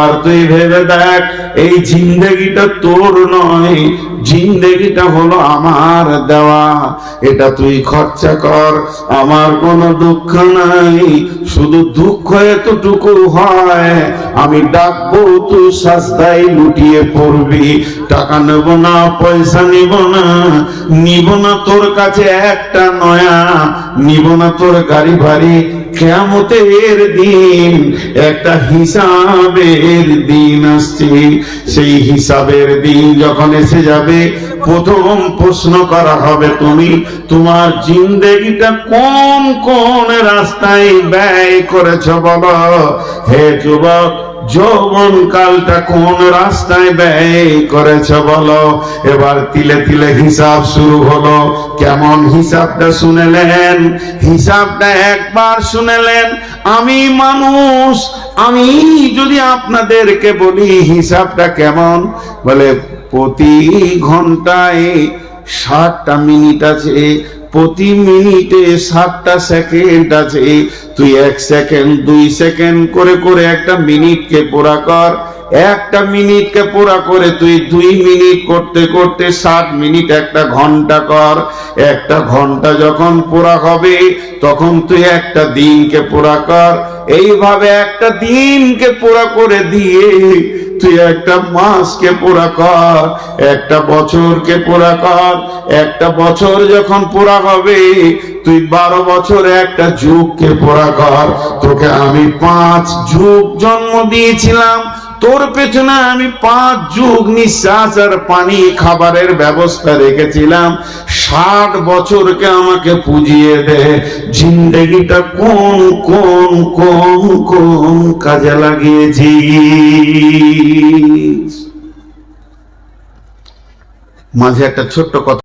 আর তুই ভেবে দেখ, এই জিন্দেগিটা তোর নয়, জিন্দেগিটা হলো আমার দেওয়া। এটা তুই খরচা কর, আমার কোনো দুঃখ নাই। শুধু দুঃখ এতটুকু হয়, আমি ডাকবো তুই সাজদায় লুটিয়ে পড়বি। টাকা নেব না, পয়সা নিব না, নিব না তোর কাছে একটা নয়া, নিব না তোর গাড়ি বাড়ি। কিয়ামতের দিন একটা হিসাবের দিন আসছে। সেই হিসাবের দিন যখন এসে যাবে, প্রথম প্রশ্ন করা হবে, তুমি তোমার জিন্দেগিটা কোন কোন রাস্তায় ব্যয় করেছো বলো। হে যুবক, যৌবন কালটা কোন রাস্তায় ব্যয় করেছো বলো। এবার তিলে তিলে হিসাব শুরু হলো। কেমন হিসাবটা শুনেলেন? হিসাবটা একবার শুনেলেন। আমি মানুষ, আমি যদি আপনাদেরকে বলি হিসাবটা কেমন, বলে প্রতি ঘন্টায় 60টা মিনিট আছে, প্রতি মিনিটে 60টা সেকেন্ড আছে। তুই 1 সেকেন্ড 2 সেকেন্ড করে করে একটা মিনিটকে পুরা কর। একটা মিনিটকে পুরা করে তুই 2 মিনিট করতে করতে 60 মিনিট একটা ঘন্টা কর। একটা ঘন্টা যখন পুরা হবে, তখন তুই একটা দিনকে পুরা কর। এইভাবে একটা দিনকে পুরা করে দিয়ে তুই একটা মাসকে পুরা কর, একটা বছরকে পুরা কর। একটা বছর যখন পুরা হবে, তুই 12 বছর একটা যুগকে পুরা কর। তোকে আমি 5 যুগ জন্ম দিয়েছিলাম, তোর পেছনে আমি 5 যুগ নিঃশ্বাস আর পানি খাবারের ব্যবস্থা রেখেছিলাম। 60 বছরকে আমাকে পুজিয়ে দে। জিন্দেগিটা কোন কোন কোন কোন কাজে লাগিয়েছি। মাঝে একটা ছোট্ট কথা